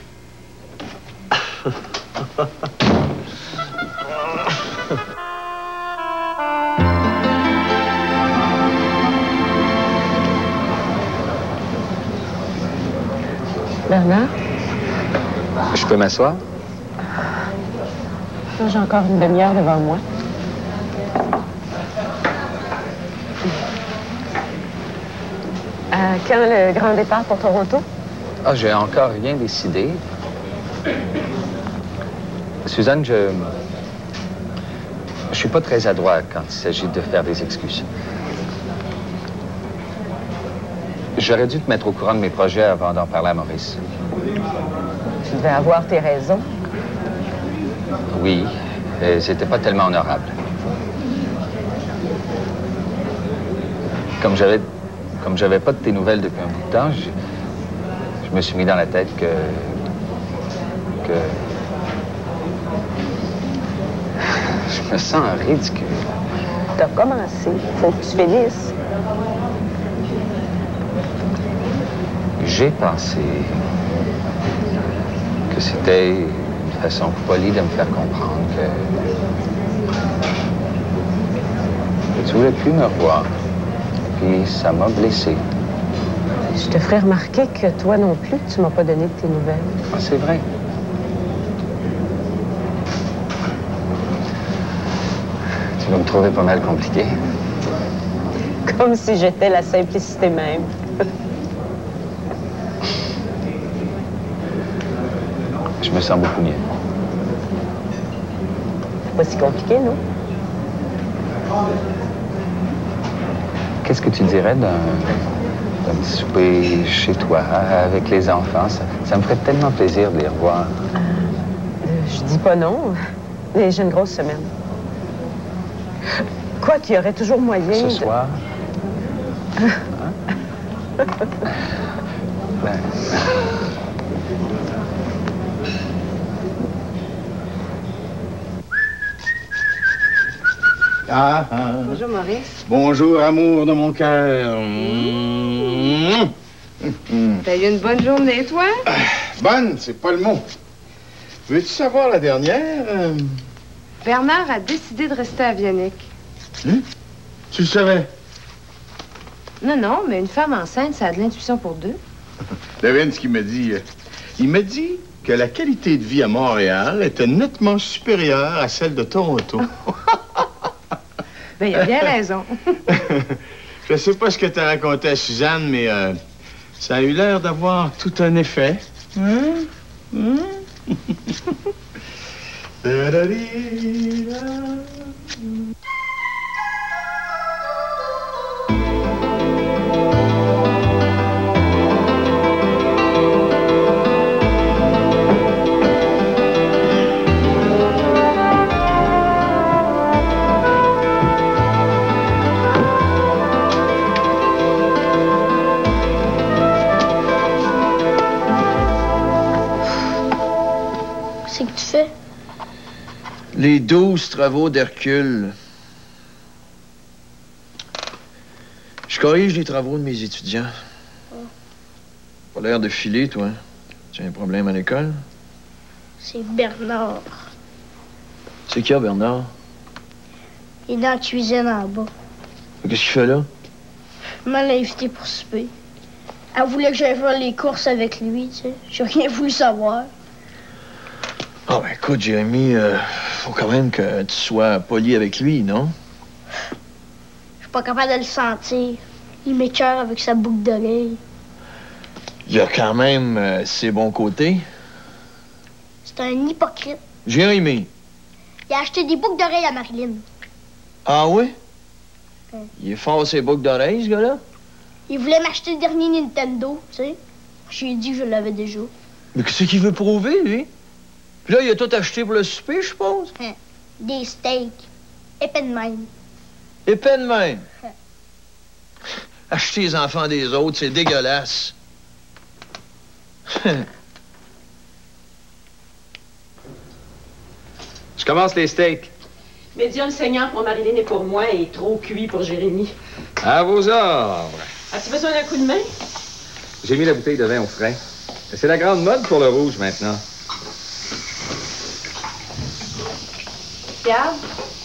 Bernard? Je peux m'asseoir? J'ai encore une demi-heure devant moi. Quand le grand départ pour Toronto? Ah, j'ai encore rien décidé. Suzanne, je suis pas très adroit quand il s'agit de faire des excuses. J'aurais dû te mettre au courant de mes projets avant d'en parler à Maurice. Tu devais avoir tes raisons. Oui, et c'était pas tellement honorable. Comme j'avais pas de tes nouvelles depuis un bout de temps, je me suis mis dans la tête que je me sens ridicule. T'as commencé. Faut que tu finisses. J'ai pensé que c'était une façon polie de me faire comprendre que tu voulais plus me revoir. Puis ça m'a blessé. Je te ferai remarquer que toi non plus, tu m'as pas donné de tes nouvelles. Ah, c'est vrai. Tu vas me trouver pas mal compliqué. Comme si j'étais la simplicité même. Je me sens beaucoup mieux. C'est pas si compliqué, non? Qu'est-ce que tu dirais d'un petit souper chez toi, avec les enfants? Ça me ferait tellement plaisir de les revoir. Je dis pas non. Mais j'ai une grosse semaine. Quoi qu'il y aurait toujours moyen Ce soir? Hein? Ben... Ah, ah. Bonjour, Maurice. Bonjour, amour de mon cœur. T'as eu une bonne journée, toi? Bonne, c'est pas le mot. Veux-tu savoir la dernière? Bernard a décidé de rester à Vionic. Hein? Tu le savais? Non, mais une femme enceinte, ça a de l'intuition pour deux. Devine ce qu'il m'a dit. Il m'a dit que la qualité de vie à Montréal était nettement supérieure à celle de Toronto. Ben, il a bien raison. Je sais pas ce que t'as raconté à Suzanne, mais ça a eu l'air d'avoir tout un effet. Qu'est-ce que tu fais? Les 12 travaux d'Hercule. Je corrige les travaux de mes étudiants. Pas l'air de filer, toi. Tu as un problème à l'école? C'est Bernard. C'est qui, Bernard? Il est dans la cuisine en bas. Qu'est-ce qu'il fait là? Maman l'a invité pour souper. Elle voulait que j'aille faire les courses avec lui, tu sais. J'ai rien voulu savoir. Ah, ben écoute, Jérémy, faut quand même que tu sois poli avec lui, non? Je suis pas capable de le sentir. Il m'écoeure avec sa boucle d'oreille. Il a quand même ses bons côtés. C'est un hypocrite. Jérémy. Il a acheté des boucles d'oreilles à Marilyn. Ah oui? Il est fort ses boucles d'oreilles, ce gars-là? Il voulait m'acheter le dernier Nintendo, tu sais. J'ai dit que je l'avais déjà. Mais qu'est-ce qu'il veut prouver, lui? Puis là, il a tout acheté pour le souper, je suppose? Des steaks. Épais de même. Épais de même. Acheter les enfants des autres, c'est dégueulasse. Je commence les steaks. Médium saignant pour Marilyn et pour moi et trop cuit pour Jérémy. À vos ordres. As-tu besoin d'un coup de main? J'ai mis la bouteille de vin au frais. C'est la grande mode pour le rouge maintenant. Regarde,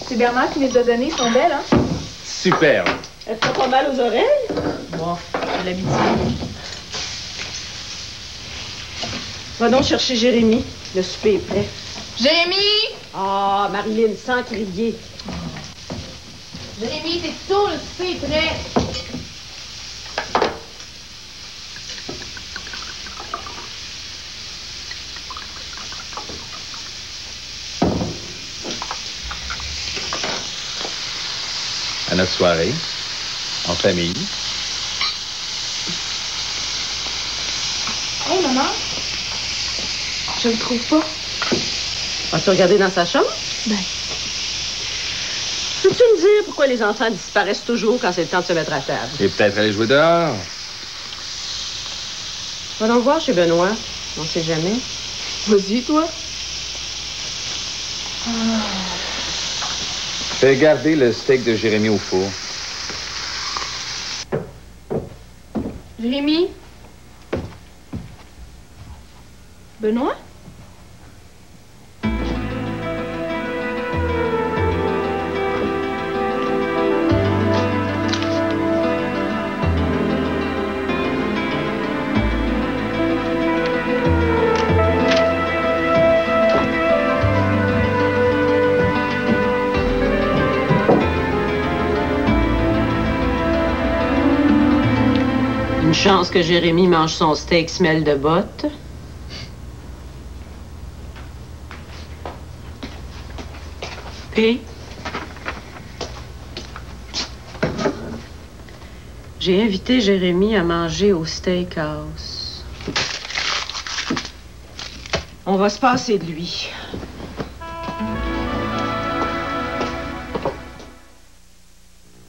c'est Bernard qui les a données, elles sont belles, hein? Superbe. Elles font pas mal aux oreilles? Bon, j'ai l'habitude. Va donc chercher Jérémy. Le souper est prêt. Jérémy! Ah, Marilyn, sans crier. Jérémy, c'est tôt, le souper est prêt. À notre soirée, en famille. Hey, maman. Je le trouve pas. Vas-tu regarder dans sa chambre? Ben. Peux-tu me dire pourquoi les enfants disparaissent toujours quand c'est le temps de se mettre à table? Et peut-être aller jouer dehors. Va donc voir chez Benoît. On sait jamais. Vas-y, toi. Fais garder le steak de Jérémy au four. Jérémy? Benoît? Une chance que Jérémy mange son steak smell de botte. Puis, j'ai invité Jérémy à manger au steakhouse. On va se passer de lui.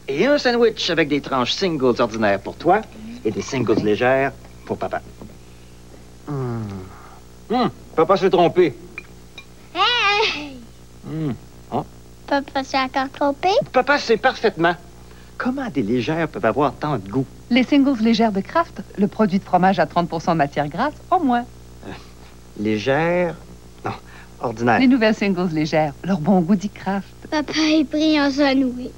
Et un sandwich avec des tranches singles ordinaires pour toi et des singles légères pour papa. Papa s'est trompé. Hey! Oh. Papa s'est encore trompé? Papa sait parfaitement. Comment des légères peuvent avoir tant de goût? Les singles légères de Kraft, le produit de fromage à 30% de matière grasse, au moins. Légères? Non, ordinaires. Les nouvelles singles légères, leur bon goût dit Kraft. Papa est pris un sandwich.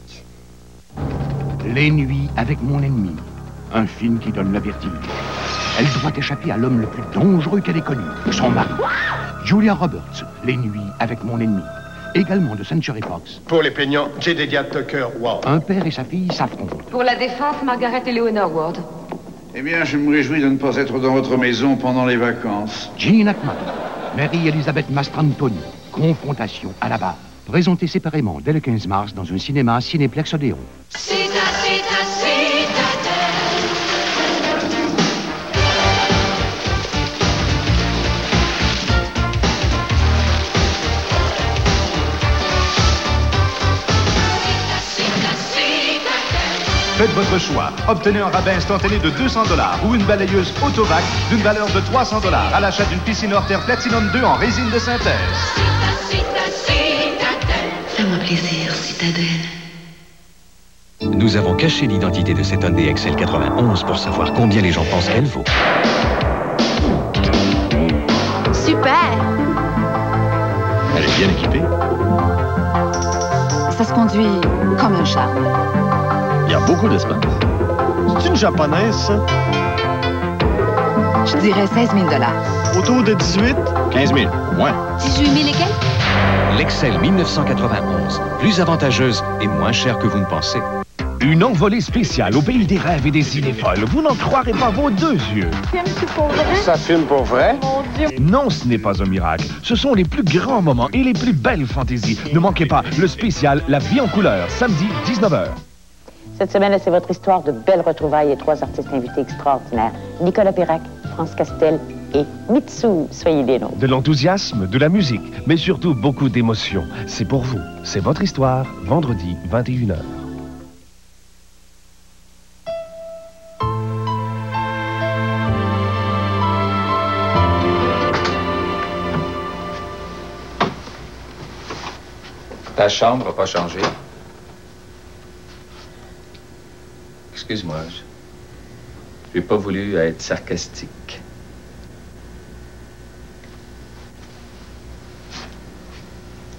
Les nuits avec mon ennemi. Un film qui donne le vertige. Elle doit échapper à l'homme le plus dangereux qu'elle ait connu, son mari. Julia Roberts, Les nuits avec mon ennemi. Également de Century Fox. Pour les plaignants, Jedediah Tucker Ward. Un père et sa fille s'affrontent. Pour la défense, Margaret Eleanor Ward. Eh bien, je me réjouis de ne pas être dans votre maison pendant les vacances. Gene Hackman, Mary-Elizabeth Mastrantonio. Confrontation à la barre. Présenté séparément dès le 15 mars dans un cinéma Cinéplex Odéon. Faites votre choix. Obtenez un rabais instantané de 200$ ou une balayeuse Autovac d'une valeur de 300$ à l'achat d'une piscine hors terre Platinum 2 en résine de synthèse. Fais-moi plaisir, Citadelle. Nous avons caché l'identité de cette Hyundai XL 91 pour savoir combien les gens pensent qu'elle vaut. Super! Elle est bien équipée. Ça se conduit comme un charme. Il y a beaucoup d'espace. C'est une japonaise, ça? Je dirais 16 000 $. Autour de 18? 15 000, au moins. 18 000 et quelques? L'Excel 1991. Plus avantageuse et moins chère que vous ne pensez. Une envolée spéciale au pays des rêves et des idées folles. Vous n'en croirez pas vos deux yeux. Filmes-tu pour vrai? Ça filme pour vrai? Mon Dieu! Non, ce n'est pas un miracle. Ce sont les plus grands moments et les plus belles fantaisies. Ne manquez pas le spécial La vie en couleur, samedi 19h. Cette semaine, c'est votre histoire de belles retrouvailles et 3 artistes invités extraordinaires. Nicolas Pérac, France Castel et Mitsou. Soyez des nôtres. De l'enthousiasme, de la musique, mais surtout beaucoup d'émotions. C'est pour vous. C'est votre histoire, vendredi 21h. Ta chambre n'a pas changé. Excuse-moi, j'ai pas voulu être sarcastique.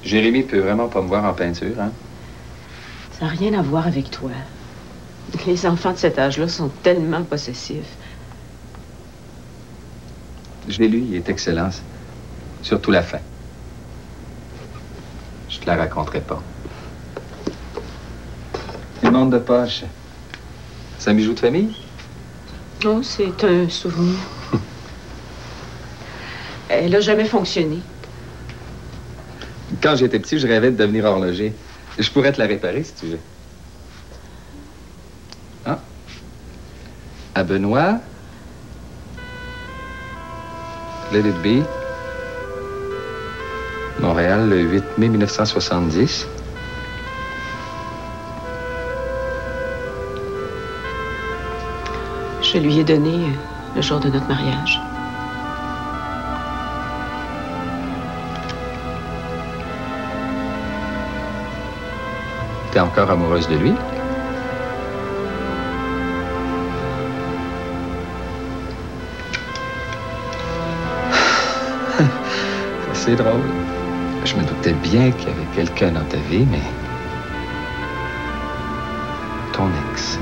Jérémy peut vraiment pas me voir en peinture, hein? Ça n'a rien à voir avec toi. Les enfants de cet âge-là sont tellement possessifs. Je l'ai lu, il est excellent. Surtout la fin. Je te la raconterai pas. Le monde de poche. C'est un bijou de famille? Oh, c'est un souvenir. Elle n'a jamais fonctionné. Quand j'étais petit, je rêvais de devenir horloger. Je pourrais te la réparer si tu veux. Ah. À Benoît. Let it be. Montréal, le 8 mai 1970. Je lui ai donné le jour de notre mariage. T'es encore amoureuse de lui? C'est drôle. Je me doutais bien qu'il y avait quelqu'un dans ta vie, mais... ton ex.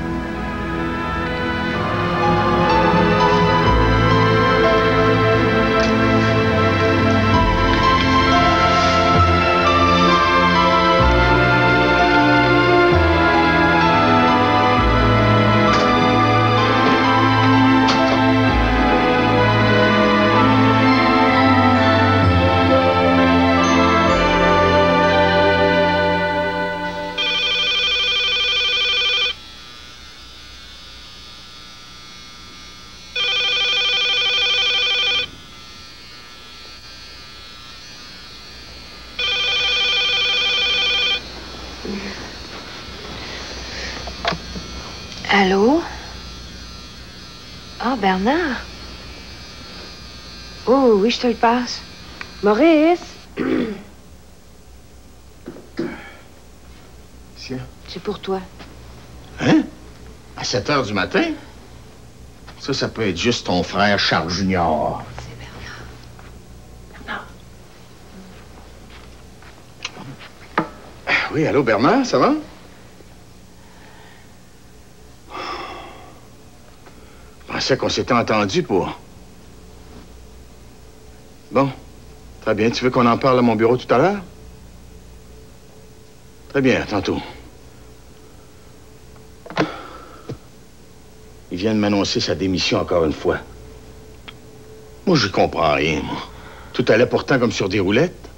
Allô? Ah, Bernard? Oh, oui, je te le passe. Maurice? Tiens. C'est pour toi. Hein? À 7 heures du matin? Ça peut être juste ton frère Charles Junior. C'est Bernard. Oui, allô, Bernard, ça va? Je pensais qu'on s'était entendu pour... Bon, très bien. Tu veux qu'on en parle à mon bureau tout à l'heure? Très bien, à tantôt. Il vient de m'annoncer sa démission encore une fois. Moi, je comprends rien, moi. Tout allait pourtant comme sur des roulettes.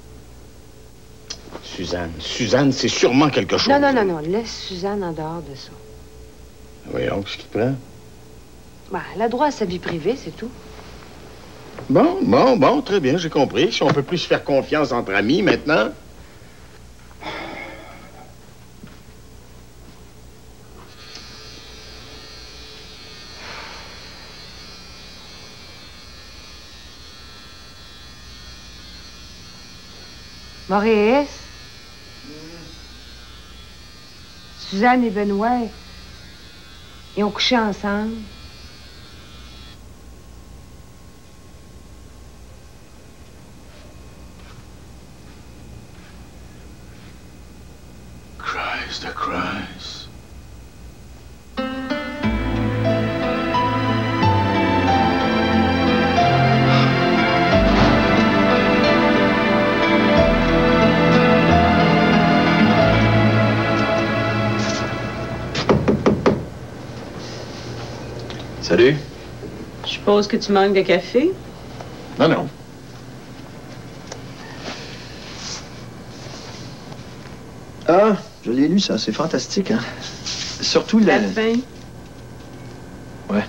Suzanne, c'est sûrement quelque chose. Non. Laisse Suzanne en dehors de ça. Voyons, qu'est-ce qui te prend? Bah, elle a droit à sa vie privée, c'est tout. Bon, très bien, j'ai compris. Si on peut plus se faire confiance entre amis maintenant... Maurice? Suzanne et Benoît, ils ont couché ensemble. Christ, the Christ. Salut. Je suppose que tu manques de café? Non. Ah, je l'ai lu, ça. C'est fantastique, hein? Surtout la fin. Ouais.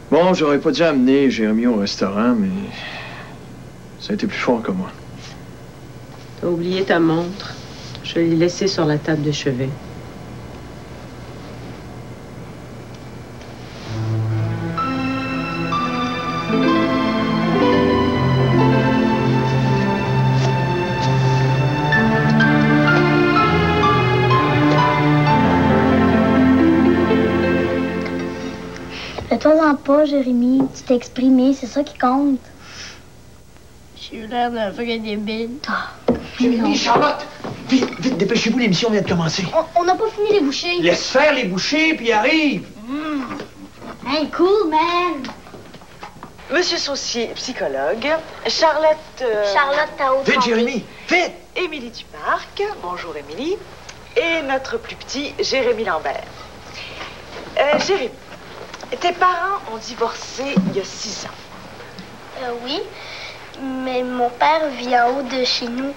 Bon, j'aurais pas dû amener Jérémy au restaurant, mais ça a été plus fort que moi. T'as oublié ta montre. Je l'ai laissée sur la table de chevet. Fais-toi-en pas, Jérémy. Tu t'es exprimé, c'est ça qui compte. J'ai eu l'air d'un vrai débile. Jérémy, Charlotte! Vite, vite, dépêchez-vous, l'émission vient de commencer. On n'a pas fini les bouchées. Laisse faire les bouchées, puis arrive. Hey, cool, man! Monsieur Saucier, psychologue. Charlotte... Charlotte Tao. Vite, Jérémy, vite! Émilie Duparc. Bonjour, Émilie. Et notre plus petit, Jérémy Lambert. Jérémy, tes parents ont divorcé il y a 6 ans. Oui, mais mon père vit en haut de chez nous.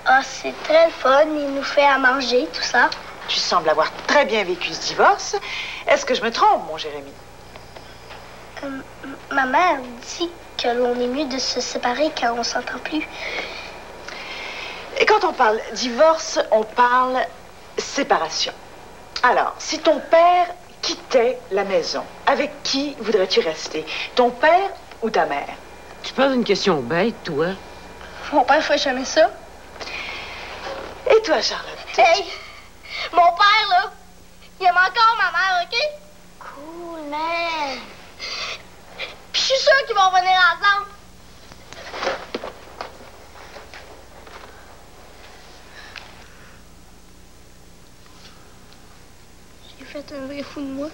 Ah, c'est très fun, il nous fait à manger, tout ça. Tu sembles avoir très bien vécu ce divorce. Est-ce que je me trompe, mon Jérémy? Ma mère dit que l'on est mieux de se séparer quand on s'entend plus. Et quand on parle divorce, on parle séparation. Alors, si ton père quittait la maison, avec qui voudrais-tu rester? Ton père ou ta mère? Tu parles d'une question bête, toi. Mon père ferait jamais ça. Et toi, Charlotte? Hey! Mon père, là, il aime encore ma mère, OK? Cool, man! Puis je suis sûre qu'ils vont revenir ensemble. J'ai fait un vrai fou de moi.